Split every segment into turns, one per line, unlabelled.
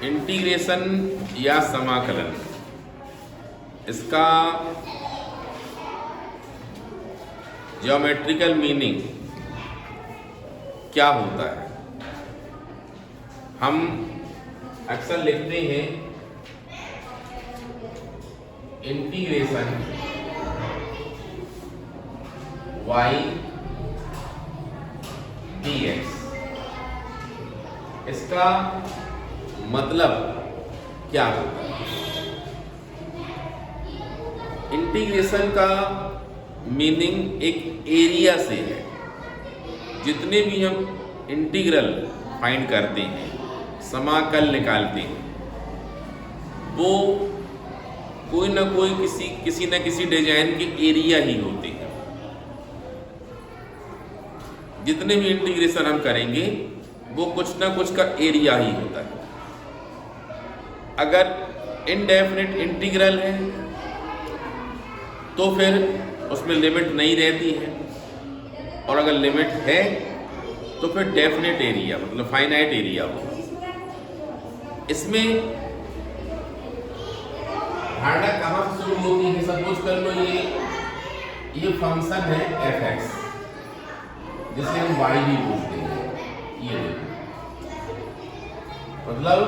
Integration या समाकलन, इसका ज्योमेट्रिकल मीनिंग क्या होता है। हम अक्सर लिखते हैं इंटीग्रेशन y dx, इसका मतलब क्या होता है। इंटीग्रेशन का मीनिंग एक एरिया से है। जितने भी हम इंटीग्रल फाइंड करते हैं, समाकल निकालते हैं, वो कोई ना कोई किसी न किसी डिजाइन के एरिया ही होते हैं। जितने भी इंटीग्रेशन हम करेंगे वो कुछ ना कुछ का एरिया ही होता है। अगर इनडेफिनिट इंटीग्रल है तो फिर उसमें लिमिट नहीं रहती है, और अगर लिमिट है तो फिर डेफिनेट एरिया मतलब फाइनाइट एरिया होगा। इसमें धारणा कहाँ से शुरू होती है। सपोज कर लो ये फंक्शन है f(x), जिसे हम y भी बोलते हैं। ये देखो, मतलब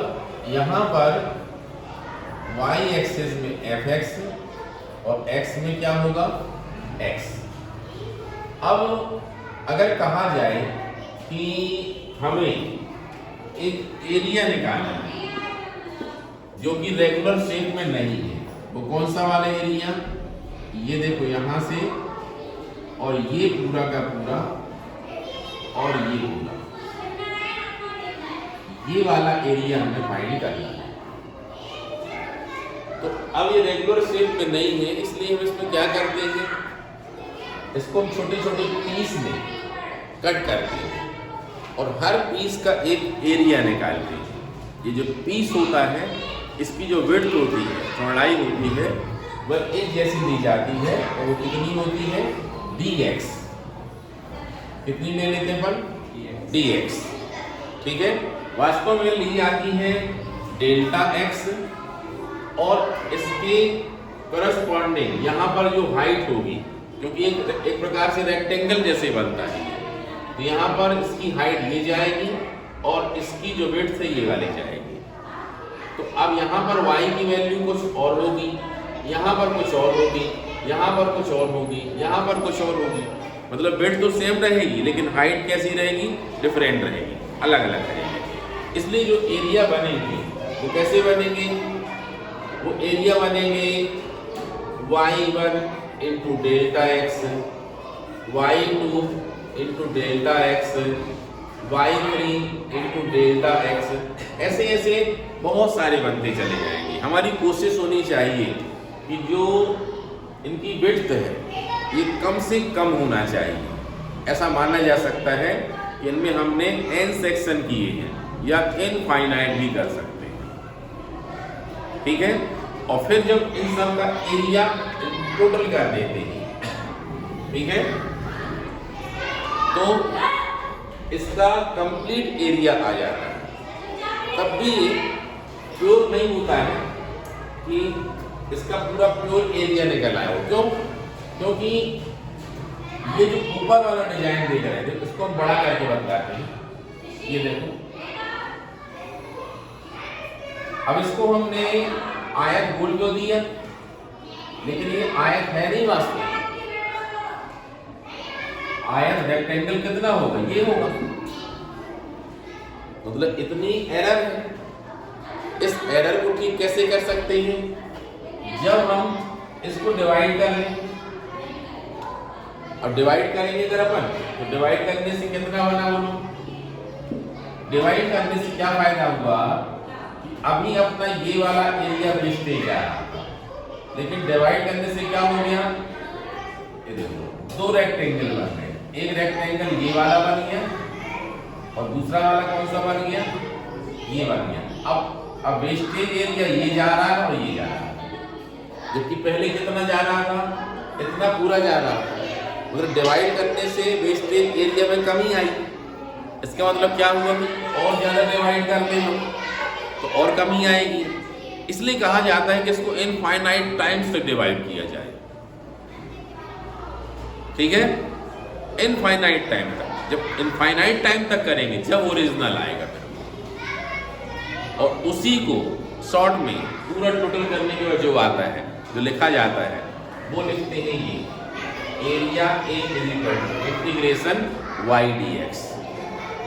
यहाँ पर y एक्सिस में f(x) और x में क्या होगा x। अब अगर कहा जाए कि हमें एक एरिया निकालना है जो कि रेगुलर शेप में नहीं है, वो कौन सा वाला एरिया, ये देखो यहाँ से और ये पूरा का पूरा और ये पूरा, ये वाला एरिया हमें फाइंड करना है। तो अब ये रेगुलर शेप में नहीं है, इसलिए हम इसमें क्या करते हैं, इसको हम छोटे छोटे पीस में कट करते हैं और हर पीस का एक एरिया निकालते हैं। ये जो पीस होता है, इसकी जो विड्थ होती है, चौड़ाई होती है, वह एक जैसी दी जाती है और वो कितनी होती है dx। कितनी ले लेते हैं अपन dx, ठीक है। वास्तव में ली जाती है डेल्टा x और इसके करस्पॉन्डिंग यहाँ पर जो हाइट होगी, क्योंकि एक प्रकार से रेक्टेंगल जैसे बनता है, तो यहाँ पर इसकी हाइट ये जाएगी और इसकी जो विड्थ है ये वाली जाएगी। तो अब यहाँ पर y की वैल्यू कुछ और होगी, यहाँ पर कुछ और होगी, यहाँ पर कुछ और होगी, यहाँ पर कुछ और होगी। मतलब विड्थ तो सेम रहेगी लेकिन हाइट कैसी रहेगी, डिफरेंट रहेगी, अलग अलग रहेगी। इसलिए जो एरिया बनेंगे वो कैसे बनेंगे, वो एरिया बनेंगे y1 into delta x, y2 into delta x, y3 into delta x, ऐसे ऐसे बहुत सारे बनते चले जाएंगे। हमारी कोशिश होनी चाहिए कि जो इनकी विड्थ है ये कम से कम होना चाहिए। ऐसा माना जा सकता है कि इनमें हमने n सेक्शन किए हैं या इनफाइनाइट भी कर सकते हैं, ठीक है। और फिर जब इन सब का एरिया टोटल कर देते हैं, ठीक है, तो इसका कंप्लीट एरिया आ जाता है। तब भी प्योर नहीं होता है कि इसका पूरा प्योर एरिया निकल आया हो। क्यों? क्योंकि ये जो ऊपर वाला डिजाइन देख रहे थे उसको हम बड़ा करके बताते हैं। ये देखो, अब इसको हमने आयत बोल क्यों दिया, लेकिन ये आयत है नहीं वास्तव में। आयत रेक्टेंगल कितना होगा, ये होगा। मतलब इतनी एरर है। इस एरर को ठीक कैसे कर सकते हैं, जब हम इसको डिवाइड कर लें। अब डिवाइड करेंगे अगर अपन, तो डिवाइड करने से कितना बना, बोलो। डिवाइड करने से क्या फायदा हुआ, अभी अपना ये वाला एरिया वेस्टेज आ रहा था, लेकिन डिवाइड करने से क्या हो गया, ये देखो दो रेक्टेंगल बन गए। एक रेक्टेंगल ये वाला बन गया और दूसरा वाला कौन सा बन गया, ये बन गया। अब वेस्टेज एरिया ये जा रहा है और ये जा रहा है, जबकि पहले कितना जा रहा था, इतना पूरा जा रहा था। मतलब डिवाइड करने से वेस्टेज एरिया में कमी आई। इसका मतलब क्या हुआ कि और ज्यादा डिवाइड कर लें हम, तो और कमी आएगी। इसलिए कहा जाता है कि इसको इनफाइनाइट टाइम्स तक डिवाइड किया जाए। ठीक है, इनफाइनाइट टाइम तक। जब इनफाइनाइट टाइम तक करेंगे जब ओरिजिनल आएगा फिर, और उसी को शॉर्ट में पूरा टोटल करने के बाद जो आता है, जो लिखा जाता है, वो लिखते हैं ये area A is equal to integration y d x.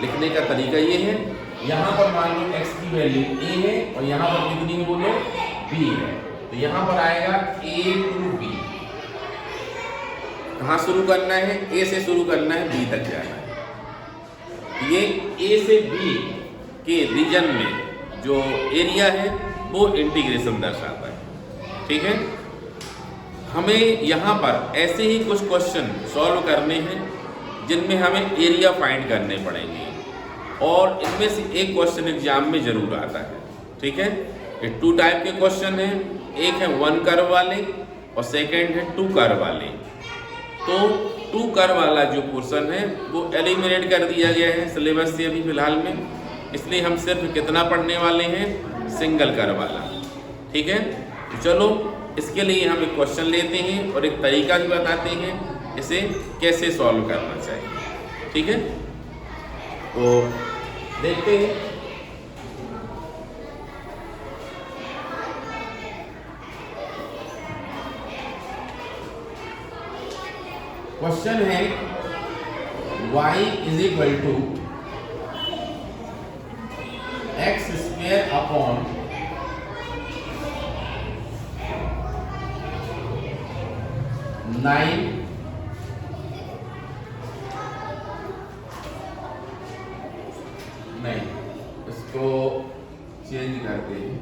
लिखने का तरीका ये है, यहाँ पर मान लो x की वैल्यू a है और यहाँ पर कितनी है बोलो b है, तो यहाँ पर आएगा a to b। कहाँ शुरू करना है? a से शुरू करना है, b तक जाना है। ये a से b के रीजन में जो एरिया है वो इंटीग्रेशन दर्शाता है। ठीक है, हमें यहाँ पर ऐसे ही कुछ क्वेश्चन सॉल्व करने हैं जिनमें हमें एरिया फाइंड करने पड़ेंगे, और इनमें से एक क्वेश्चन एग्जाम में जरूर आता है। ठीक है, ये 2 टाइप के क्वेश्चन हैं, एक है 1 कर्व वाले और सेकंड है 2 कर्व वाले। तो 2 कर्व वाला जो पोर्शन है वो एलिमिनेट कर दिया गया है सिलेबस से अभी फिलहाल में, इसलिए हम सिर्फ कितना पढ़ने वाले हैं? सिंगल कर्व वाला। ठीक है, तो चलो इसके लिए हम एक क्वेश्चन लेते हैं और एक तरीका भी बताते हैं इसे कैसे सॉल्व करना चाहिए। ठीक है, तो देखते हैं। क्वेश्चन है y is equal to x square upon 9 नहीं, इसको चेंज करते हैं।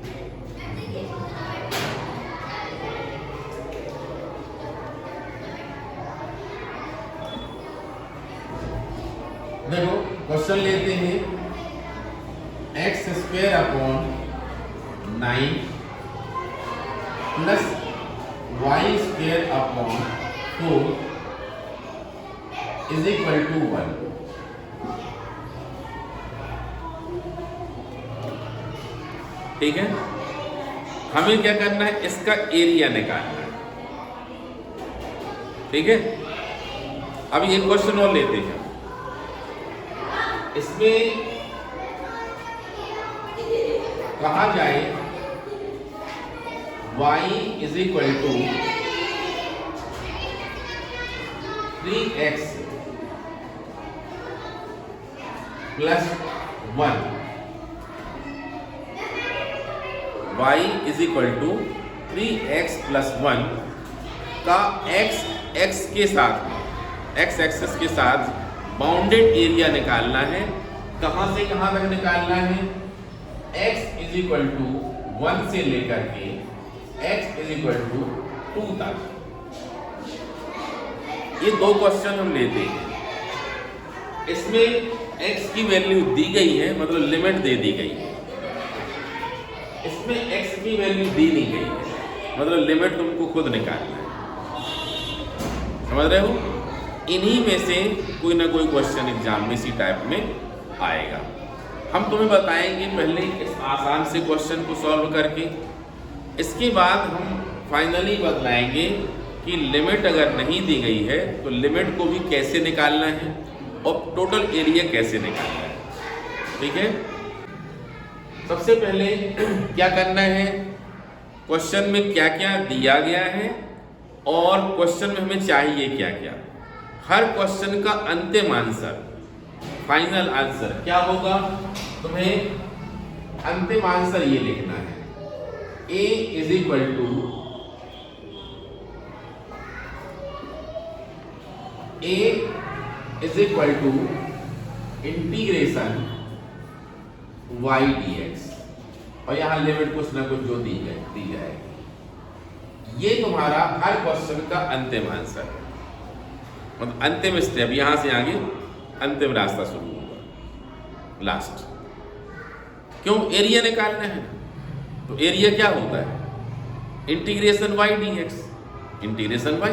देखो क्वेश्चन लेते हैं, x square upon 9 plus y square upon 4 is equal to 1। ठीक है, हमें क्या करना है? इसका एरिया निकालना है। ठीक है, अब एक क्वेश्चन और लेते हैं। इसमें कहा जाए y is equal to 3x plus 1। y is equal to 3x plus 1 का x के साथ, x एक्सिस के साथ बाउंडेड एरिया निकालना है। कहां से कहां तक निकालना है? x इज इक्वल टू 1 से लेकर के x इज इक्वल टू 2 तक। ये 2 क्वेश्चन हम लेते हैं। इसमें x की वैल्यू दी गई है, मतलब लिमिट दे दी गई है। इसमें x की वैल्यू दी नहीं गई है, मतलब लिमिट तुमको खुद निकालना है। समझ रहे हो? इन्हीं में से कोई ना कोई क्वेश्चन एग्जाम में इसी टाइप में आएगा। हम तुम्हें बताएंगे पहले इस आसान से क्वेश्चन को सॉल्व करके, इसके बाद हम फाइनली बतलाएंगे कि लिमिट अगर नहीं दी गई है तो लिमिट को भी कैसे निकालना है और टोटल एरिया कैसे निकालना है। ठीक है, सबसे पहले क्या करना है? क्वेश्चन में क्या क्या दिया गया है और क्वेश्चन में हमें चाहिए क्या क्या। हर क्वेश्चन का अंतिम आंसर, फाइनल आंसर क्या होगा? तुम्हें अंतिम आंसर ये लिखना है, a is equal to integration y dx, और यहां लिमिट कुछ ना कुछ जो दी जाएगी। ये तुम्हारा हर क्वेश्चन का अंतिम आंसर, मतलब अंतिम स्टेप, यहां से आगे अंतिम रास्ता शुरू होगा, लास्ट। क्यों? एरिया निकालना है। तो एरिया क्या होता है? Integration y dx, integration y।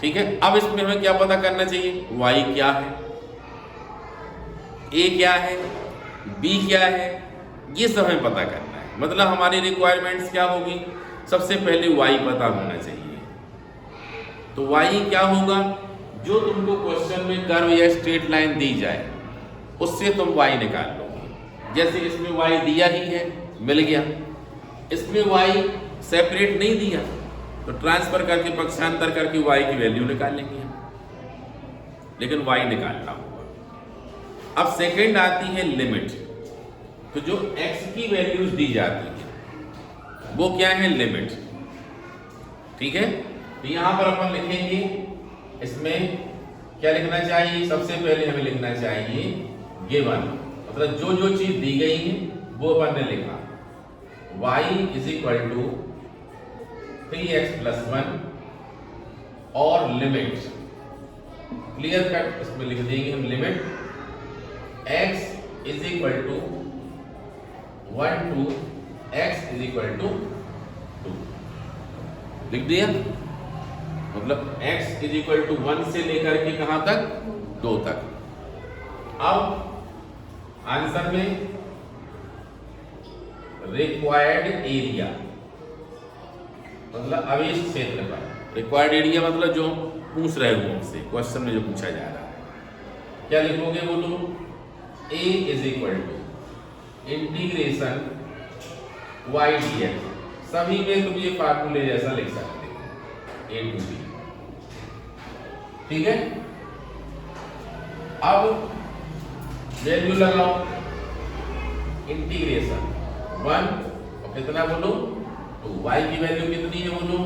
ठीक है, अब इसमें हमें क्या पता करना चाहिए? y क्या है, a क्या है, b क्या है, ये सब हमें पता करना है। मतलब हमारी रिक्वायरमेंट्स क्या होगी, सबसे पहले y पता होना चाहिए। तो y क्या होगा, जो तुमको क्वेश्चन में कर्व या स्ट्रेट लाइन दी जाए उससे तुम y निकाल लोगे। जैसे इसमें y दिया ही है, मिल गया। इसमें y सेपरेट नहीं दिया तो ट्रांसफर करके पक्षांतर करके y की वैल्यू निकाल लेंगे हम, लेकिन y निकालना होगा। अब सेकंड आती है लिमिट। तो जो x की वैल्यूज दी जाती है वो क्या है, लिमिट। ठीक है, तो यहां पर अपन लिखेंगे, इसमें क्या लिखना चाहिए, सबसे पहले हमें लिखना चाहिए गिवन, मतलब जो जो चीज दी गई है वो अपन ने लिखा। y is equal to 3x plus 1 और लिमिट क्लियर कट इसमें लिख देंगे हम, limit x is equal to 1 to x is equal to 2 लिख दिया। मतलब x इज इक्वल टू 1 से लेकर के कहां तक, 2 तक। अब आंसर में रिक्वायर्ड एरिया मतलब अवेश क्षेत्र का, रिक्वायर्ड एरिया मतलब जो पूछ रहे हो हमसे क्वेश्चन में जो पूछा जा रहा है, क्या लिखोगे बोलो, a is equal to integration y dx। सभी में तुम ये फार्मूले जैसा लिख सकते हो, a टू b। ठीक है, अब वैल्यू लगाओ, इंटीग्रेशन 1 और कितना बोलो 2, y की वैल्यू कितनी है बोलो,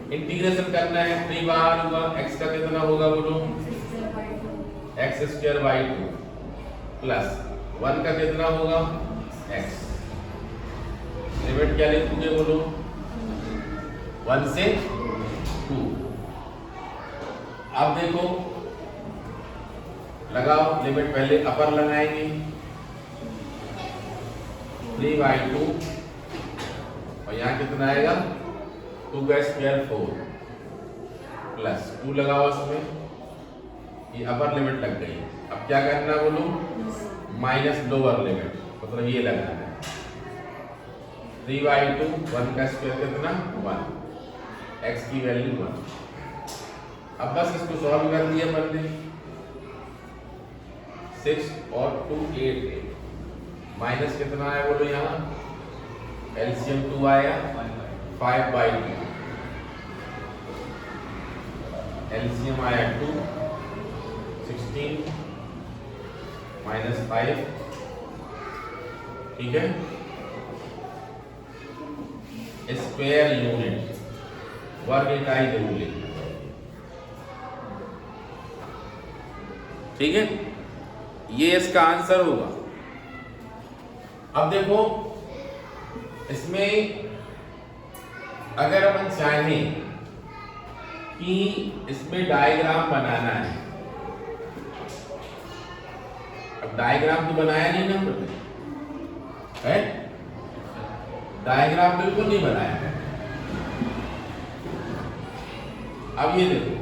इंटीग्रेशन करना है, 3 बाहर होगा, x का कितना होगा बोलो, x स्क्वायर बाई 2 प्लस 1 का कितना होगा x। लिमिट क्या लिखोगे बोलो, 1 से 2। अब देखो लगाओ, लिमिट पहले अपर लगाएंगे, 3/2 और यहाँ कितना आएगा 2 का स्क्वायर 4 प्लस 2 लगाओ इसमें, ये अपर लिमिट लग गई। अब क्या करना बोलो, माइनस लोअर लिमिट, मतलब ये लगाना है 3/2, 1 का स्क्वायर कितना 1, x की वैल्यू 1। अब बस इसको सॉल्व कर दिया अपन ने, 6 और 2 8 माइनस कितना आया बोलो, यहाँ एलसीएम 2 आया 5/2, एलसीएम आया 2 16 माइनस 5। ठीक है, स्क्वायर यूनिट वर्ग इकाई जरूर लिखना। ठीक है, ये इसका आंसर होगा। अब देखो इसमें अगर अपन चाहें कि इसमें डायग्राम बनाना है, अब डायग्राम तो बनाया नहीं ना हमने, है डायग्राम बिल्कुल नहीं बनाया है। अब ये देखो,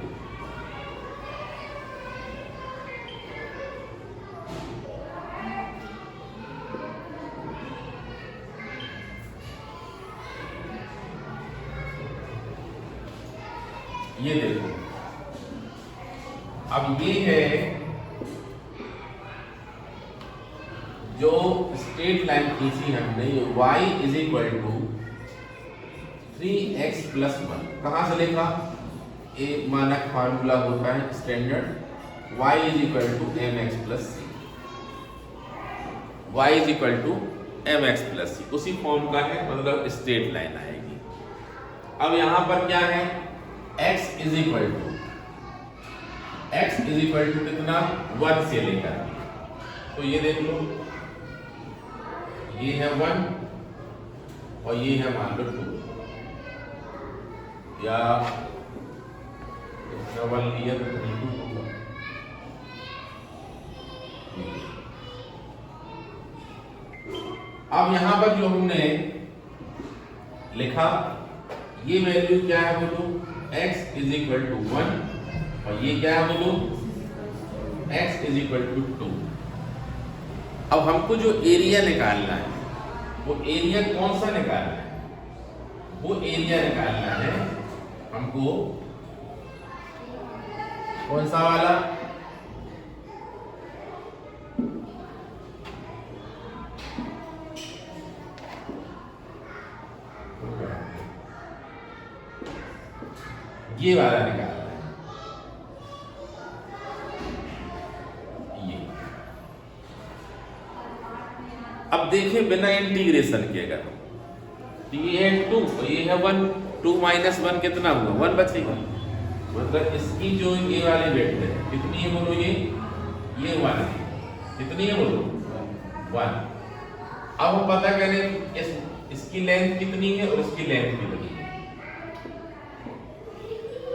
ये देखो, अब ये है जो स्ट्रेट लाइन खींची हमने, ये y is equal to 3x plus 1। कहां से लिखा, एक मानक फार्मूला होता है standard, y is equal to mx plus c, y is equal to mx plus c, उसी फॉर्म का है, मतलब स्ट्रेट लाइन आएगी। अब यहां पर क्या है, x इज इक्वल टू कितना 1 से लेकर, तो ये देख लो, ये है 1 और ये है मान लो 2, या 1 लिया तो 2 होगा। अब यहां पर जो हमने लिखा, ये वैल्यू क्या है बोलो, x इज इक्वल टू 1 और ये क्या है बोलो, x इज इक्वल टू 2। अब हमको जो एरिया निकालना है वो एरिया कौन सा निकालना है, वो एरिया निकालना है हमको कौन सा वाला, ये वाला निकालना है, ये। अब देखिए बिना इंटीग्रेशन के अगर तो ये है 2 और ये है 1, 2 माइनस 1 कितना हुआ, 1 बचेगा। मतलब इसकी जो ये वाली वेट है कितनी है बोलो, ये 1 है, कितनी है बोलो 1। अब हम पता करें इसकी लेंथ कितनी है और इसकी लेंथ कितनी है,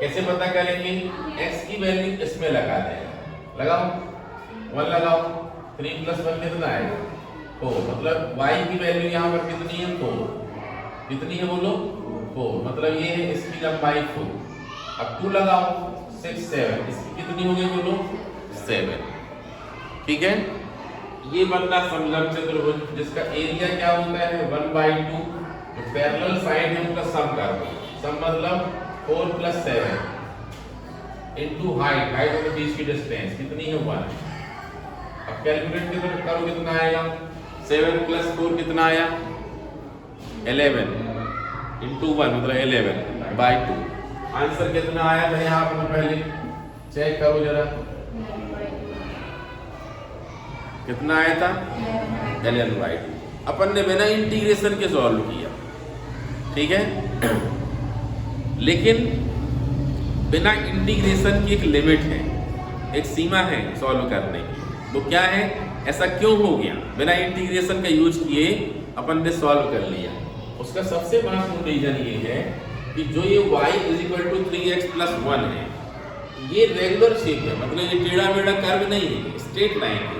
कैसे पता करेंगे, x की वैल्यू इसमें लगा दें, लगाओ 1 लगाओ, 3 + 1 कितना आएगा 4, मतलब y की वैल्यू यहाँ पर कितनी है 4, कितनी है बोलो 4, मतलब ये है इसकी लंबाई 4। अब 2 लगाओ 6 7, इसकी कितनी हो गई बोलो 7, ठीक है। ये बनना समलंब चतुर्भुज जिसका एरिया क्या होता है 1/2, जो पैरेलल साइड है उनका सम कर दो, सम मतलब 4 + 7 इनटू हाइट, हाइट मतलब बीच की डिस्टेंस कितनी है 1। अब कैलकुलेट करो कितना आएगा, 7 + 4 कितना आया 11 इनटू 1 मतलब 11/2। आंसर कितना आया भाई यहाँ पर पहले चेक करो जरा, कितना आया था 11/2। अपन ने बिना इंटीग्रेशन के सॉल्व किया, ठीक है। लेकिन बिना इंटीग्रेशन की एक लिमिट है, एक सीमा है सॉल्व करने की, वो क्या है, ऐसा क्यों हो गया, बिना इंटीग्रेशन का यूज किए अपन ने सॉल्व कर लिया। उसका सबसे महत्वपूर्ण रीजन ये है कि जो ये y = 3x + 1 है, ये रेगुलर शेप है, मतलब ये टेढ़ा मेढ़ा कर्व नहीं है, स्ट्रेट लाइन है,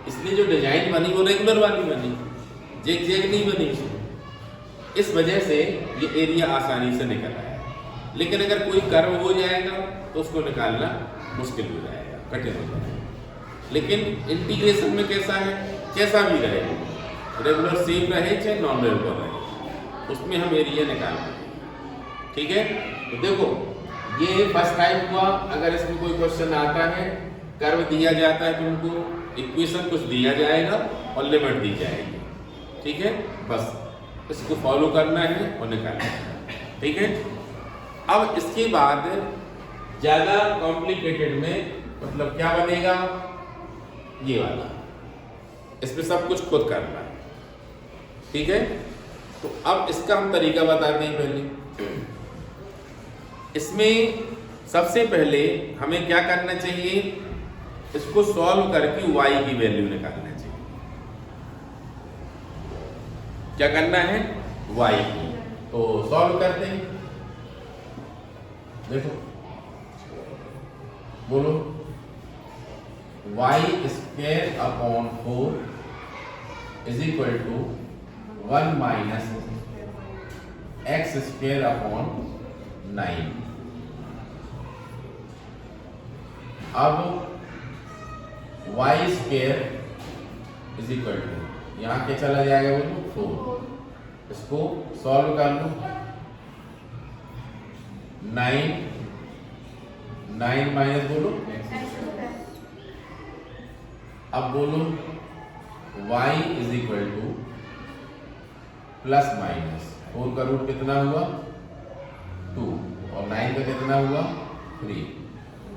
इसलिए जो डिजाइन बनी वो रेगुलर वाली बनी, जेग जेग नहीं बनी उसमें। इस वजह से ये एरिया आसानी से निकल आया। लेकिन अगर कोई कर्व हो जाएगा तो उसको निकालना मुश्किल हो जाएगा, कठिन हो जाएगा। लेकिन इंटीग्रेशन में कैसा है, कैसा भी रहे, रेगुलर शेप रहे चाहे नॉन रेगुलर रहे, उसमें हम एरिया निकालेंगे, ठीक है। तो देखो ये फर्स्ट टाइप हुआ। अगर इसमें कोई क्वेश्चन आता है, कर्व दिया जाता है तो उनको इक्वेशन कुछ दिया जाएगा और लिमिट दी जाएगी, ठीक है, बस इसको फॉलो करना है और निकालना है, ठीक है। अब इसके बाद ज़्यादा कॉम्प्लिकेटेड में मतलब क्या बनेगा, ये वाला, इसमें सब कुछ खुद करना है, ठीक है। तो अब इसका हम तरीका बताते हैं। पहले इसमें सबसे पहले हमें क्या करना चाहिए, इसको सॉल्व करके y की वैल्यू निकालना चाहिए। क्या करना है, y की, तो सॉल्व करते हैं। देखो बोलो y² / 4 = 1 - x² / 9। अब y² = यहाँ क्या चला जाएगा बोलो 4, इसको सॉल्व कर लो, 9 माइनस बोलो, अब बोलो y = ±4 का रूट कितना हुआ 2 और 9 का कितना हुआ 3,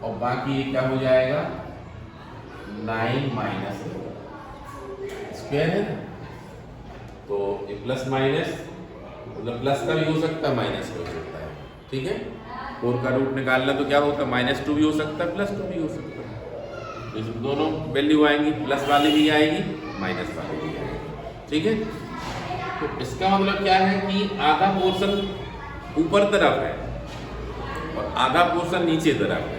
और बाकी ये क्या हो जाएगा 9 - स्क्वायर है, तो ये प्लस माइनस मतलब प्लस का भी हो सकता है, माइनस का हो सकता है, ठीक है। 4 का रूट निकालना तो क्या होता है, -2 भी हो सकता है, +2 भी हो सकता है। तो इसमें दोनों वैल्यू आएंगी, प्लस वाली भी आएगी, माइनस वाली भी आएगी, ठीक है। तो इसका मतलब क्या है कि आधा पोर्शन ऊपर तरफ है और आधा पोर्शन नीचे तरफ है।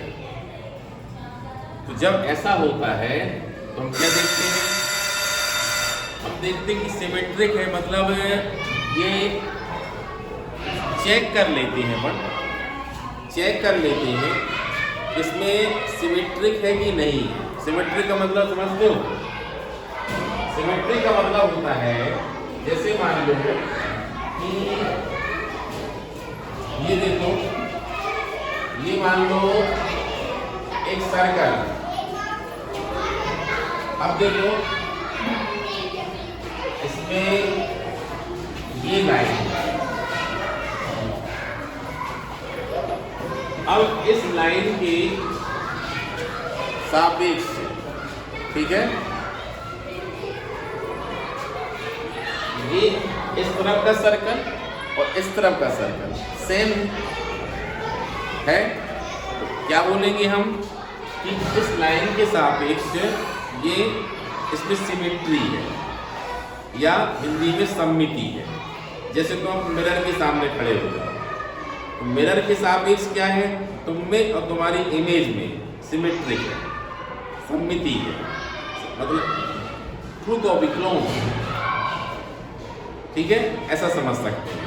तो जब ऐसा होता है तो हम क्या देखते हैं, हम देखते हैं कि सिमेट्रिक है, मतलब ये चेक कर लेते हैं कि इसमें सिमेट्रिक है कि नहीं है। सिमेट्रिक का मतलब समझते हो? सिमेट्रिक का मतलब होता है, जैसे मान लो कि ये देखो, ये मान लो एक सर्कल, अब देखो इसमें ये लाइन, अब इस लाइन के सापेक्ष, ठीक है, ये इस तरफ का सर्कल और इस तरफ का सर्कल सेम है, तो क्या बोलेंगे हम कि इस लाइन के सापेक्ष ये इसमें सिमेट्री है या हिंदी में सममिति है। जैसे तो आप मिरर के सामने खड़े हो जाओ, तो मिरर के सापेक्ष क्या है, तुम में और तुम्हारी इमेज में सिमेट्रिक है, सममिति है, मतलब ट्रू कॉपी क्लोन, ठीक है, ऐसा समझ सकते हैं।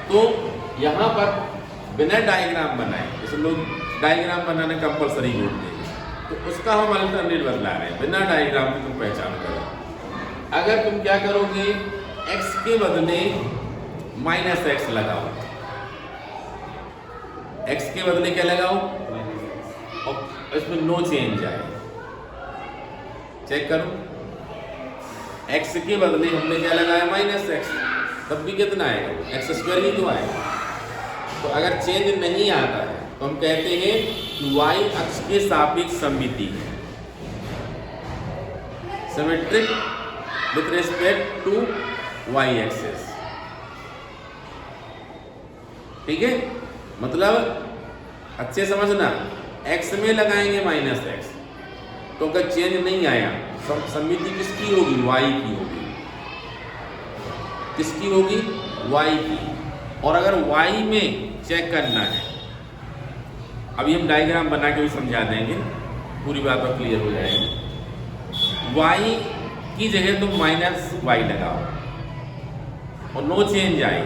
तो यहाँ पर बिना डायग्राम बनाए, जैसे लोग डायग्राम बनाना कंपलसरी बोलते हैं, तो उसका हम अल्टरनेट बदला रहे हैं, बिना डायग्राम की तुम पहचान करो। अगर तुम क्या करोगे, x के बदले -x लगाओ, x के बदले क्या लगाओ, और इसमें नो चेंज आए, चेक करो, x के बदले हमने क्या लगाया -x, तब भी कितना आएगा, x² ही तो आएगा। तो अगर चेंज नहीं आता है तो हम कहते हैं कि y अक्ष के सापेक्ष सममिति है, symmetric with respect to y axis, ठीक है। मतलब अच्छे समझना, x में लगाएंगे -x, तो अगर चेंज नहीं आया, सममिति किसकी होगी, y की होगी, किसकी होगी, y की। और अगर y में चेक करना है, अभी हम डायग्राम बना के भी समझा देंगे, पूरी बात और क्लियर हो जाएगी। y की जगह तुम -y लगाओ और नो चेंज आए,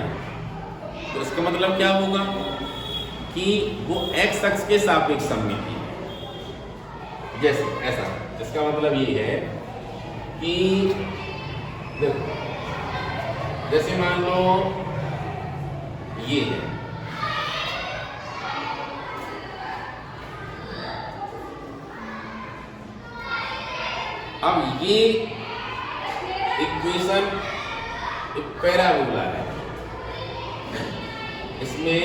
तो इसका मतलब क्या होगा कि वो x अक्ष के सापेक्ष सममिति है। जैसे ऐसा, इसका मतलब ये है कि देखो, जैसे मान लो ये है, अब ये इक्वेशन एक पैराबोला है, इसमें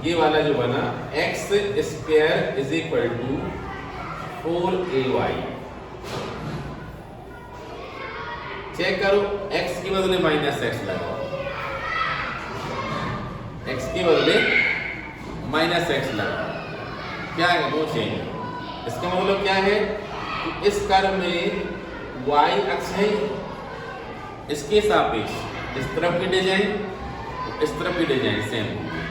ये वाला जो बना x² = 4ay, चेक करो, x के बदले -x लगाओ, x के बदले -x लगाओ, क्या है, वो चेंज। इसका मतलब क्या है कि इस कर्व में y अक्ष है, इसके सापेक्ष इस तरफ की डिजाइन, इस तरफ की डिजाइन सेम होगी।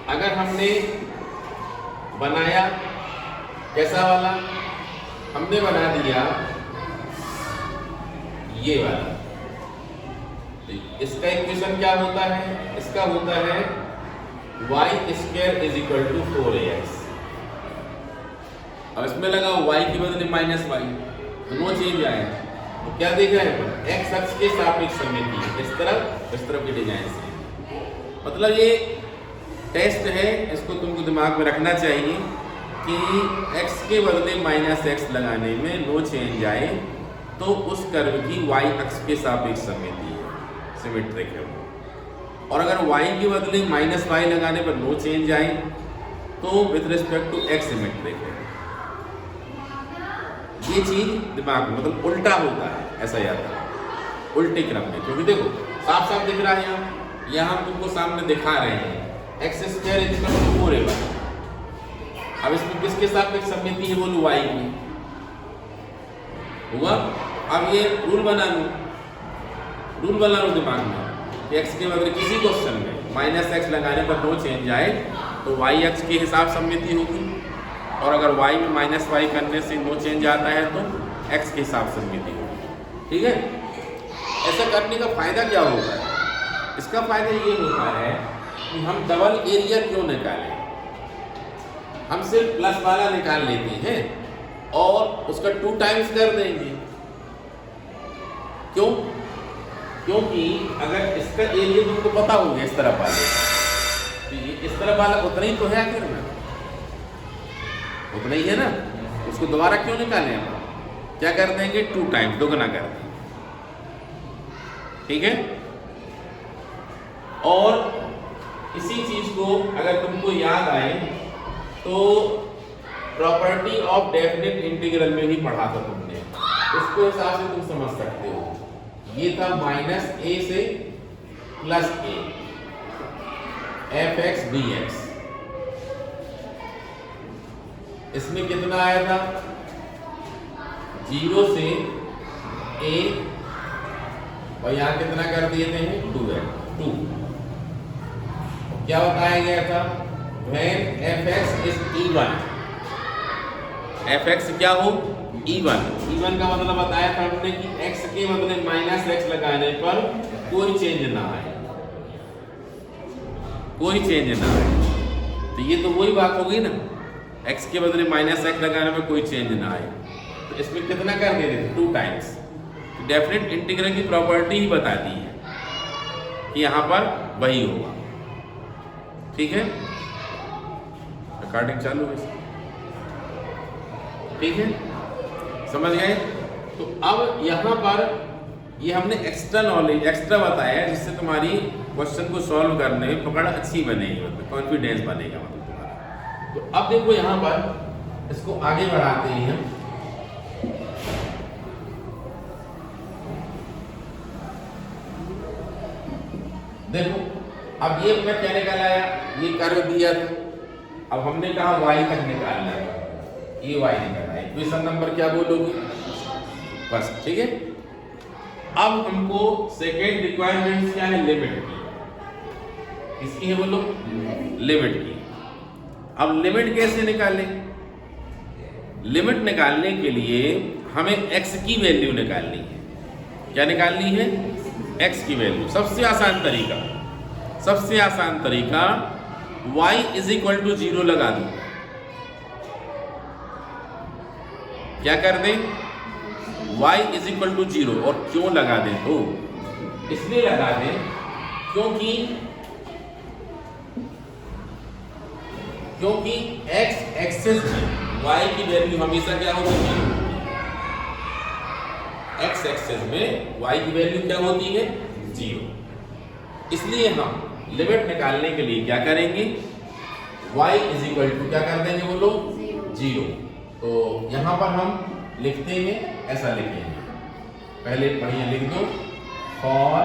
अगर हमने बनाया कैसा वाला, हमने बना दिया ये वाला, तो इसका इक्वेशन क्या होता है, इसका होता है y² = 4ax। अब इसमें लगाओ y के बदले -y, तो नो चेंज आएगा। तो क्या देख रहे हैं, x अक्ष के सापेक्ष सममिति है, इस तरफ की डिजाइन से। मतलब ये टेस्ट है, इसको तुमको दिमाग में रखना चाहिए कि x के बदले -x लगाने में नो चेंज आए, तो उस कर्व की y अक्ष के सापेक्ष सममिति है, सिमेट्रिक है वो। और अगर y के बदले -y लगाने पर नो चेंज आए, तो with respect to x symmetric है। ये चीज दिमाग में, मतलब उल्टा होता है, ऐसा याद रखो, उल्टे क्रम में। क्योंकि देखो साफ साफ दिख रहा है, यहाँ हम तुमको सामने दिखा रहे हैं x² = 4ay। अब इसमें किसके सापेक्ष सममिति है, बोलो y की हुआ। अब ये रूल बना लो दिमाग में कि x के बदले किसी क्वेश्चन में -x लगाने पर नो चेंज आए, तो y अक्ष के हिसाब सममिति होगी, और अगर y में -y करने से नो चेंज आता है तो x के हिसाब सममिति होगी, ठीक है। ऐसा करने का फायदा क्या होता है, इसका फायदा ये होता है कि हम डबल एरिया क्यों निकालें। हम सिर्फ प्लस वाला निकाल लेते हैं और उसका 2 टाइम्स कर देंगे। क्यों? क्योंकि अगर इसका एरिया तुमको पता होगा इस तरफ वाले, तो ये इस तरफ वाला उतना ही तो है, आखिर में उतना ही है ना, उसको दोबारा क्यों निकालें हम? क्या कर देंगे? 2 टाइम्स, दोगुना कर देंगे। ठीक है। और इसी चीज को अगर तुमको याद आए तो प्रॉपर्टी ऑफ डेफिनेट इंटीग्रल में भी पढ़ा था तुमने, उसको हिसाब से तुम समझ सकते हो। ये था -a से +a f(x) dx। इसमें कितना आया था? 0 से a, और यहां कितना कर दिए थे? 2 क्या बताया गया था? when f(x) is even, f(x) क्या हो? even का मतलब बताया था हमने कि x के बदले -x लगाने पर कोई चेंज ना आए, कोई चेंज ना आए। तो ये तो वही बात हो गई ना, x के बदले -x लगाने पर कोई चेंज ना आए। तो इसमें कितना कर दे रहे थे? 2 टाइम्स। डेफिनेट इंटीग्रल की प्रॉपर्टी ही बताती है कि यहां पर वही होगा। ठीक है, रिकॉर्डिंग चालू है। ठीक है, समझ गए? तो अब यहाँ पर ये हमने एक्स्ट्रा नॉलेज एक्स्ट्रा बताया है, जिससे तुम्हारी क्वेश्चन को सॉल्व करने में पकड़ अच्छी बनेगी, मतलब कॉन्फिडेंस बनेगा मतलब तुम्हारा। तो अब देखो यहाँ पर इसको आगे बढ़ाते हैं हम। देखो अब ये मैं क्या निकाल आया? ये कर दिया था। अब हमने कहा y तक निकालना है, ये y निकालना है। इक्वेशन नंबर क्या बोलोगे? बस ठीक है। अब हमको सेकेंड रिक्वायरमेंट क्या है? लिमिट की। इसकी है बोलो, लिमिट की। अब लिमिट कैसे निकालें? लिमिट निकालने के लिए हमें x की वैल्यू निकालनी है। क्या निकालनी है? x की वैल्यू। सबसे आसान तरीका y = 0 लगा दो। क्या कर दें? y = 0। और क्यों लगा दें? तो इसलिए लगा दें क्योंकि x एक्सिस में y की वैल्यू हमेशा क्या होती है? x एक्सिस में y की वैल्यू क्या होती है? 0। इसलिए हम लिमिट निकालने के लिए क्या करेंगे? y = क्या कर देंगे बोलो? 0। तो यहां पर हम लिखते हैं, ऐसा लिखेंगे, पहले बढ़िया लिख दो, फॉर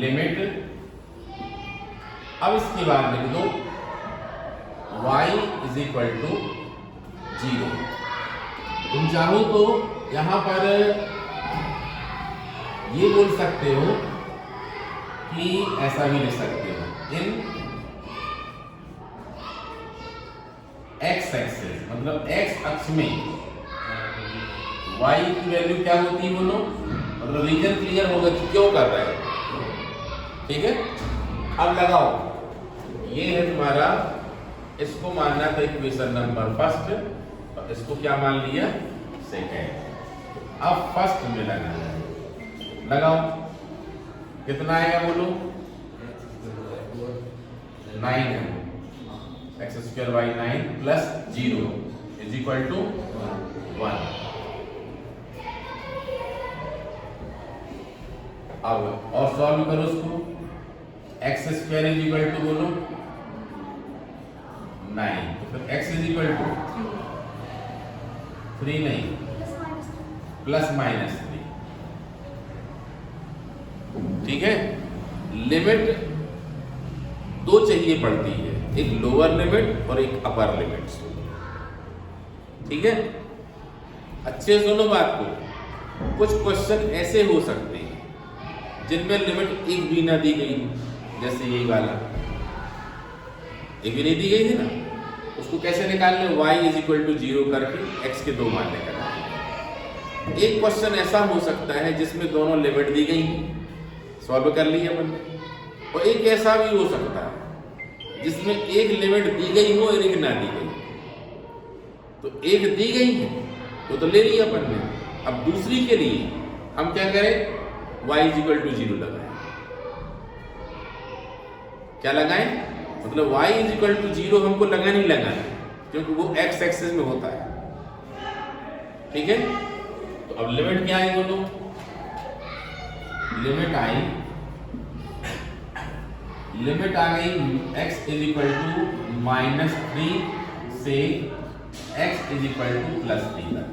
लिमिट। अब इसके बाद लिख दो y = 0। तुम चाहो तो यहां पर ये बोल सकते हो कि ऐसा भी लिख सकते हो, इन x एक्सिस, मतलब x अक्ष में y की वैल्यू क्या होती है बोलो? मतलब रीजन क्लियर होगा कि क्यों कर रहे हैं। ठीक है, अब लगाओ। ये है तुम्हारा, इसको मानना था इक्वेशन नंबर फर्स्ट, और इसको क्या मान लिया? सेकेंड। अब फर्स्ट में लगाओ। कितना आएगा बोलो? 9 है। x² by 9 + 0 = 1। अब और सॉल्व करो उसको। x² = बोलो 9, तो फिर x = 3 नहीं, ±3। ठीक है। लिमिट 2 चाहिए पड़ती है, एक लोअर लिमिट और एक अपर लिमिट। ठीक है, अच्छे सुनो बात को। कुछ क्वेश्चन ऐसे हो सकते हैं जिनमें लिमिट एक भी ना दी गई, जैसे यही वाला एक भी नहीं दी गई थी ना, उसको कैसे निकालने? y = 0 करके x के 2 मान निकालने। एक क्वेश्चन ऐसा हो सकता है जिसमें दोनों लिमिट दी गई, सॉल्व कर लिया हमने। और एक ऐसा भी हो सकता है जिसमें एक लिमिट दी गई हो और एक ना दी गई हो। तो एक दी गई है वो तो ले लिया अपन ने। अब दूसरी के लिए हम क्या करें, y = 0 लगाएं। क्या लगाएं, मतलब y = 0 हमको लगा नहीं लगाना, क्योंकि वो x एक्सिस में होता है। ठीक है, तो अब लिमिट क्या आई बोलो, लिमिट आ गई x = -3 से x = +3 तक।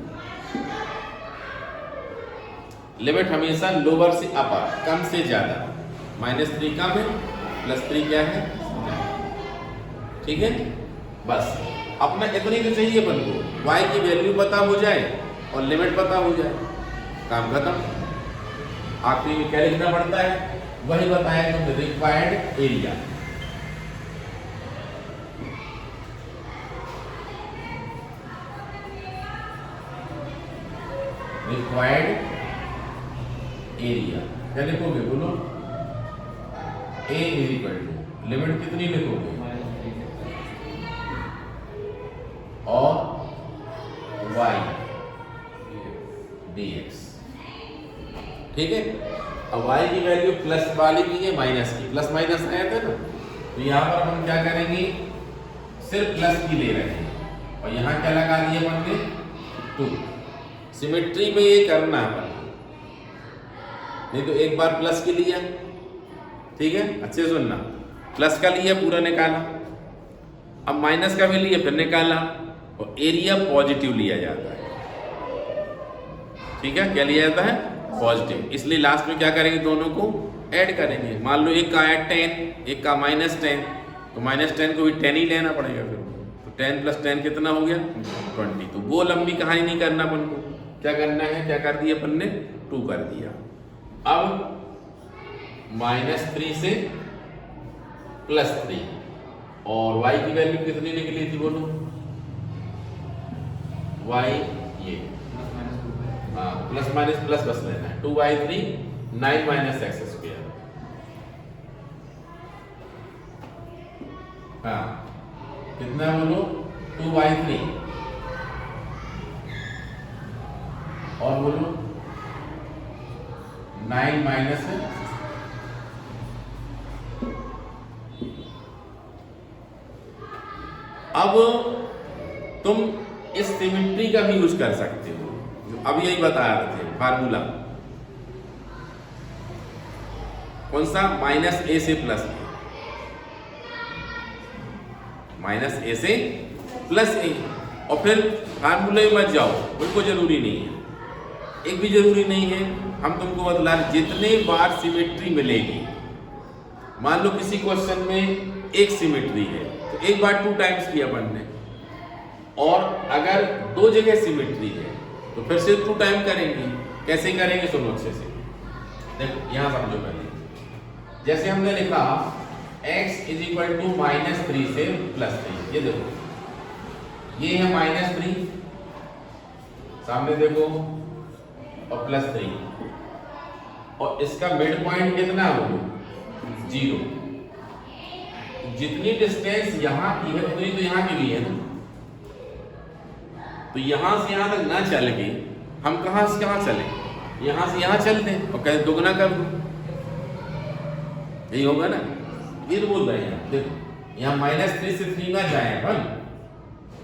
लिमिट हमेशा लोअर से अपर, कम से ज्यादा। -3 कम है, +3 क्या है। ठीक है, बस अपना इतनी तो चाहिए अपन को, y की वैल्यू पता हो जाए और लिमिट पता हो जाए, काम खत्म। आखिरी में क्या लिखना पड़ता है, वही बताया तुमने, रिक्वायर्ड एरिया। रिक्वायर्ड एरिया क्या लिखोगे बोलो, A = लिमिट कितनी लिखोगे, और y dx। ठीक है, अब y की वैल्यू प्लस वाली भी है, माइनस की, प्लस माइनस आया था ना, तो यहाँ पर हम क्या करेंगे, सिर्फ प्लस की ले रहे हैं, और यहाँ क्या लगा दिया अपन ने, 2। सिमेट्री में ये करना है अपन, नहीं तो एक बार प्लस की लिया। ठीक है, अच्छे से सुनना, प्लस का लिया पूरा निकाला, अब माइनस का भी लिया फिर निकाला, और एरिया पॉजिटिव लिया जाता है। ठीक है, क्या लिया जाता है, पॉजिटिव। इसलिए लास्ट में क्या करेंगे, दोनों को ऐड करेंगे। मान लो एक का ऐड 10, एक का -10, तो -10 को भी 10 ही लेना पड़ेगा फिर, तो 10 + 10 कितना हो गया, 20। तो वो लंबी कहानी नहीं करना अपन को, क्या करना है, क्या कर दिया अपन ने, 2 कर दिया। अब -3 से +3, और y की वैल्यू कितनी निकली थी बोलो, y ये प्लस माइनस प्लस बस लेना है, 2y3 9 - x²। हाँ कितना बोलो, 2y3, और बोलो 9 - अब तुम इस सिमेट्री का भी यूज कर सकते हो, अब यही बता रहे थे फार्मूला, कौन सा, -a से +a, -a से +a, और फिर फार्मूले में मत जाओ, बिल्कुल जरूरी नहीं है, एक भी जरूरी नहीं है। हम तुमको बतला, जितने बार सिमेट्री मिलेगी, मान लो किसी क्वेश्चन में एक सिमेट्री है, तो एक बार 2 टाइम्स किया अपन ने, और अगर 2 जगह सिमेट्री है तो फिर से 2 टाइम करेंगे। कैसे करेंगे, सुनो अच्छे से, देखो यहां समझो पहले। जैसे हमने लिखा x = -3 से +3, ये देखो, ये है -3, सामने देखो, और +3, और इसका मिड पॉइंट कितना हो, 0। जितनी डिस्टेंस यहाँ की है उतनी तो यहाँ की भी है ना, तो यहाँ से यहाँ तक ना चल के हम कहाँ से कहाँ चले, यहाँ से यहाँ चल दें और कहीं दुगना कर दो, यही होगा ना। ये तो बोल रहे हैं, देखो यहाँ -3 से 3 ना जाए अपन,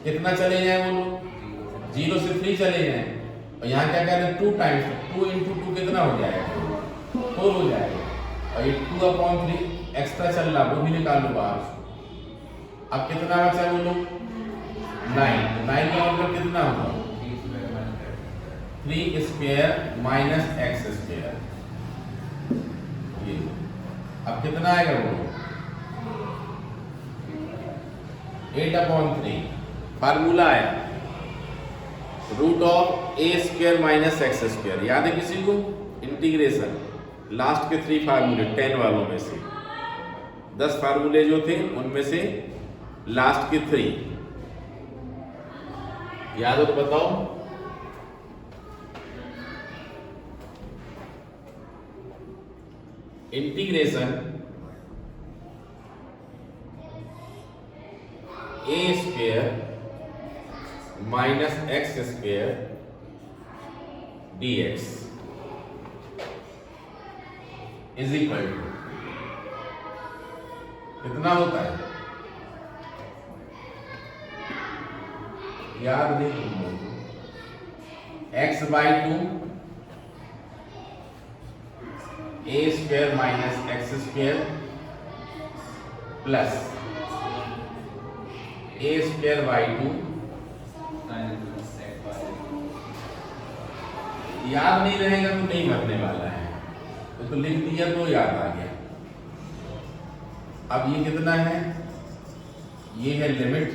कितना चले जाए बोलो, 0 से 3 चले जाए, और यहाँ क्या कह रहे हैं, 2 टाइम्स, 2 × 2 कितना हो जाएगा, 4 हो जाएगा, और ये 2/3 एक्स्ट्रा चल रहा, वो भी निकाल लो बाहर। अब कितना बचा बोलो, 9 का मतलब कितना होगा, 3² - x²। ये अब कितना आएगा बोलो, 8/3। फार्मूला आया √(a² - x²), याद है किसी को, इंटीग्रेशन, लास्ट के 3 फार्मूले 10 वालों में से, 10 फार्मूले जो थे उनमें से लास्ट के 3 याद हो तो बताओ। Integration a square minus x square dx is equal to कितना होता है, याद नहीं, x by 2 a square minus x square plus a square by 2। याद नहीं रहेगा तो नहीं बनने वाला है, तो लिख दिया तो याद आ गया। अब ये कितना है, ये है लिमिट,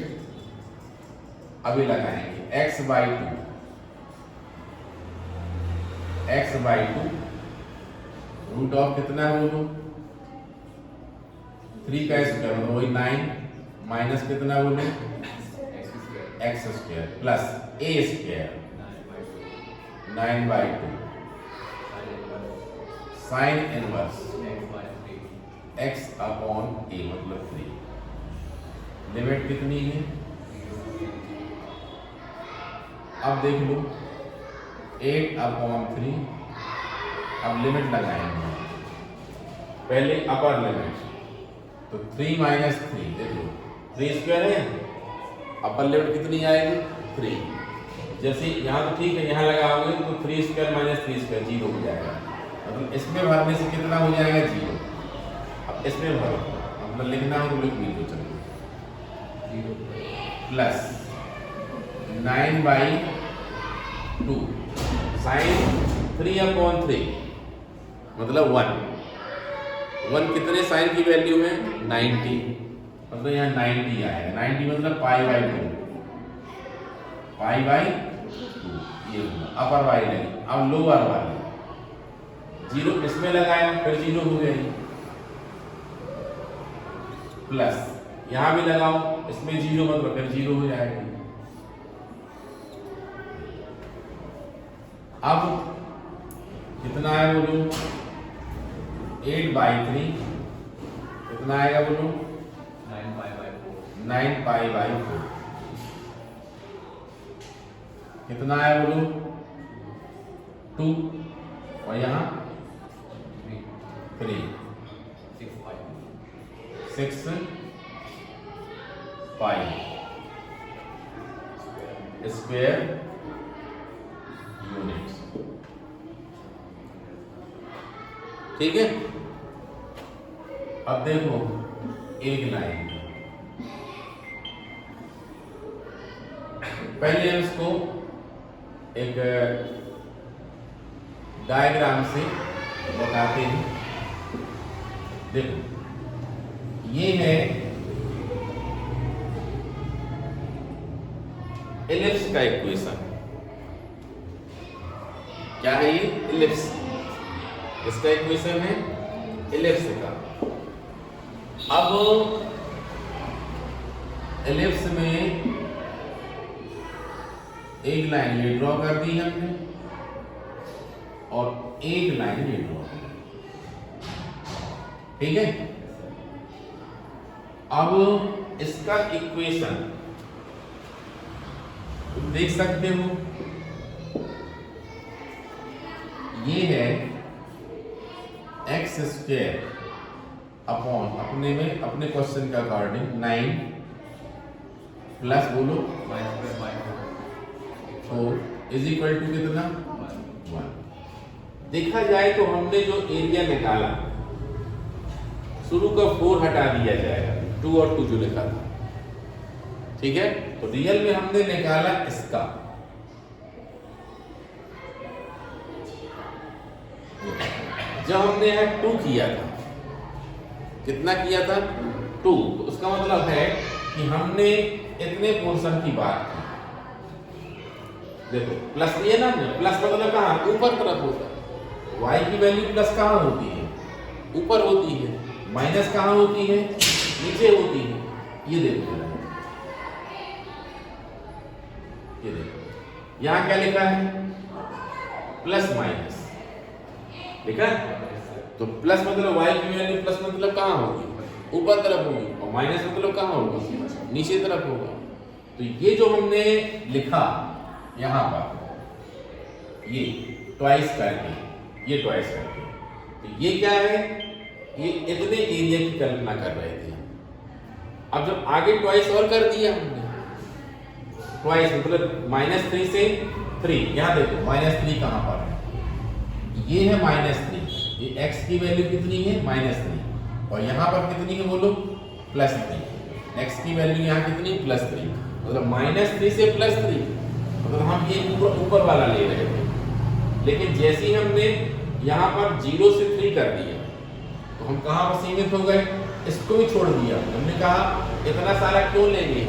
अभी लगाएंगे x बाई 2 रूट ऑफ कितना है बोलो 3 का स्क्वायर मतलब वही 9 माइनस कितना बोलो x square plus a square 9 by 2 sine inverse x upon a मतलब 3। लिमिट कितनी है, अब देख लो 8 अपॉन 3। अब लिमिट लगाएंगे, पहले अपर लिमिट तो 3 माइनस 3 देख लो 3 स्क्वायर है, अपर लिमिट कितनी आएगी 3। जैसे यहाँ तो ठीक है, यहाँ लगाओगे तो 3 स्क्वायर माइनस 3 स्क्वायर 0 हो जाएगा, मतलब इसमें भरने से कितना हो जाएगा 0। अब इसमें भरो, मतलब लिखना हो तो लिख भी तो चलो प्लस 9 बाई 2 साइन 3 अपॉन 3 मतलब 1 कितने साइन की वैल्यू है 90, मतलब यहाँ 90 आएगा। 90 मतलब पाई बाई 2 ये अपर वाली लगी। अब लोअर वाली 0 इसमें लगाया फिर 0 हो गई, प्लस यहाँ भी लगाओ इसमें 0 मतलब फिर 0 हो जाएगा। अब कितना है बोलो 8 बाई 3 कितना आएगा बोलो 9 पाई बाई 4 कितना आया बोलो 2 और यहाँ 3 6 पाई स्क्वायर यूनिट्स। ठीक है, अब देखो एक लाइन, पहले इसको एक डायग्राम से बताते हैं। देखो ये है एलिप्स का इक्वेशन, क्या है ये एलिप्स, इसका इक्वेशन है एलिप्स का। अब एलिप्स में एक लाइन ये ड्रॉ कर दी हमने और एक लाइन ये ड्रॉ कर दी, ठीक है। अब इसका इक्वेशन तुम देख सकते हो, ये है एक्स स्क्वायर अपॉन अपने में अपने क्वेश्चन का अकॉर्डिंग 9 प्लस बोलो 4 इज इक्वल टू कितना 1। देखा जाए तो हमने जो एरिया निकाला शुरू का 4 हटा दिया जाएगा, 2 और 2 जो लिखा था, ठीक है। तो रियल में हमने निकाला इसका, जब हमने यहाँ 2 किया था, कितना किया था 2, तो उसका मतलब है कि हमने इतने पोर्शन की बात की। देखो प्लस ये ना, प्लस मतलब कहाँ ऊपर तरफ होता है, y की वैल्यू प्लस कहाँ होती है ऊपर होती है, माइनस कहाँ होती है नीचे होती है। ये देखो यहाँ क्या लिखा है प्लस माइनस लिखा है, तो प्लस मतलब y की वैल्यू प्लस मतलब कहाँ होगी ऊपर तरफ होगी, और माइनस मतलब कहाँ होगी नीचे तरफ होगा। तो ये जो हमने लिखा यहाँ पर, ये ट्वाइस करके, ये ट्वाइस करके, तो ये क्या है, ये इतने एरिया की कल्पना कर रहे थे। अब जब आगे ट्वाइस और कर दिया हमने, ट्वाइस मतलब -3 से 3, यहाँ देखो -3 कहाँ पर है, ये है -3, ये x की वैल्यू कितनी है -3, और यहाँ पर कितनी है बोलो +3, x की वैल्यू यहाँ कितनी +3, मतलब -3 से +3, मतलब हम ये ऊपर वाला ले रहे थे। लेकिन जैसे ही हमने यहाँ पर 0 से 3 कर दिया तो हम कहाँ पर सीमित हो गए, इसको भी छोड़ दिया। हमने कहा इतना सारा क्यों लेंगे,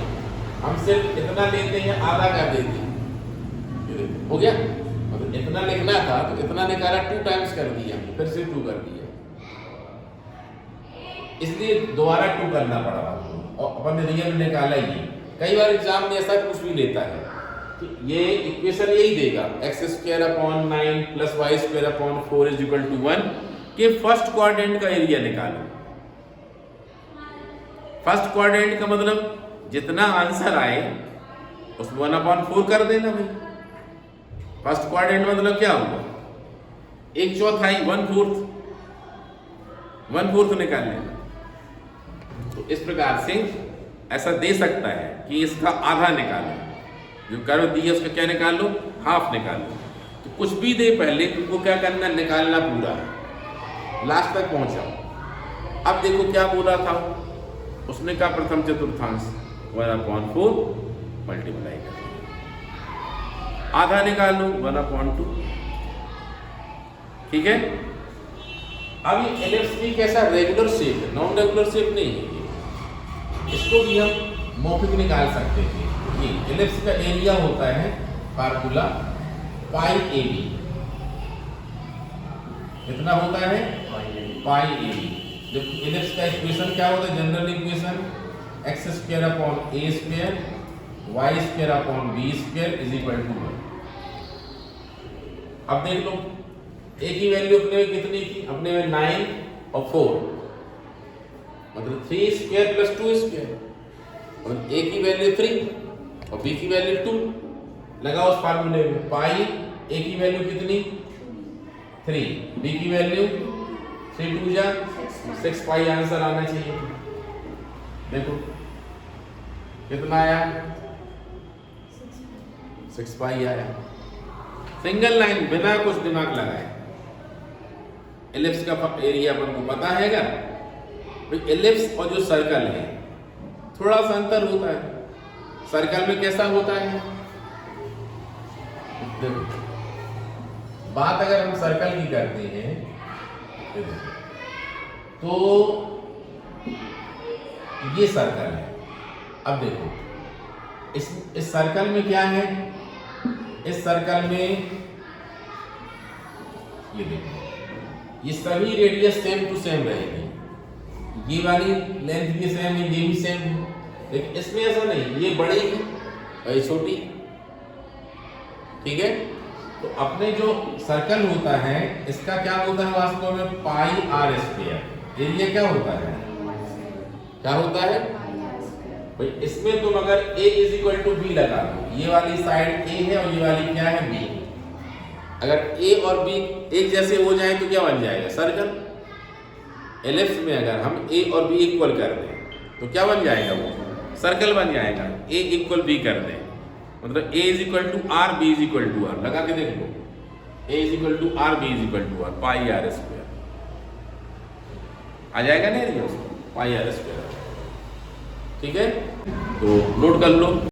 हम सिर्फ इतना लेते हैं, आधा कर देते हैं, हो गया। मतलब इतना लिखना था तो इतना निकाला, 2 टाइम्स कर दिया, फिर से 2 कर दिया, इसलिए दोबारा 2 करना पड़ा और अपन ने रियल निकाला ही। कई बार एग्जाम में ऐसा कुछ भी लेता है कि ये इक्वेशन यही देगा x²/9 + y²/4 = 1 के फर्स्ट क्वाड्रेंट का एरिया निकालो। फर्स्ट क्वाड्रेंट का मतलब जितना आंसर आए उसमें 1/4 कर देना भाई। फर्स्ट क्वाड्रेंट मतलब क्या होगा, 1/4, 1/4 निकाल लेना। तो इस प्रकार से ऐसा दे सकता है कि इसका आधा निकालो, जो कर्व दिया उसका क्या निकाल लो, हाफ निकाल लो। तो कुछ भी दे पहले तुमको क्या करना, निकालना पूरा, लास्ट तक पहुंचाओ। अब देखो क्या बोला था उसने, कहा प्रथम चतुर्थांश 1/4 मल्टीप्लाई कर, आधा निकाल लो 1/2, ठीक है। अब ये एलिप्स भी कैसा रेगुलर शेप है, नॉन रेगुलर शेप नहीं है, इसको भी हम मौखिक निकाल सकते हैं। ये एलिप्स का एरिया होता है फार्मूला πAB, कितना होता है πAB। जब एलिप्स का इक्वेशन क्या होता है, general equation x² a² y² b² = 1। अब देख लो a की वैल्यू अपने में कितनी थी, अपने में 9 और 4, मतलब 3² + 2², मतलब a की वैल्यू 3 और b की वैल्यू 2, लगाओ उस फार्मूले में, पाई a की वैल्यू कितनी 3, b की वैल्यू 3 × 2 = 6 पाई, आंसर आना चाहिए। देखो कितना आया, 6 पाई आया, सिंगल लाइन, बिना कुछ दिमाग लगाए। एलिप्स का एरिया अपन को पता हैगा, एलिप्स और जो सर्कल है थोड़ा सा अंतर होता है। सर्कल में कैसा होता है, देखो बात अगर हम सर्कल की करते हैं तो ये सर्कल है। अब देखो इस सर्कल में क्या है, इस सर्कल में ये देखो ये सभी रेडियस सेम टू सेम रहेगी, ये वाली लेंथ भी सेम है, ये भी सेम है, लेकिन इसमें ऐसा नहीं, ये बड़ी है और ये छोटी, ठीक है। तो अपने जो सर्कल होता है इसका क्या होता है वास्तव में πr²। एरिया क्या होता है, क्या होता है भाई, इसमें तुम अगर a = b लगा दो, ये वाली साइड a है और ये वाली क्या है b, अगर a और b एक जैसे हो जाए तो क्या बन जाएगा, सर्कल। एलिप्स में अगर हम a और b इक्वल कर दें तो क्या बन जाएगा, वो सर्कल बन जाएगा। a = b कर दें मतलब a = r, b = r, लगा के देख लो, a = r, b = r, πr², आ जाएगा नहीं, πr², ठीक है। तो नोट कर लो।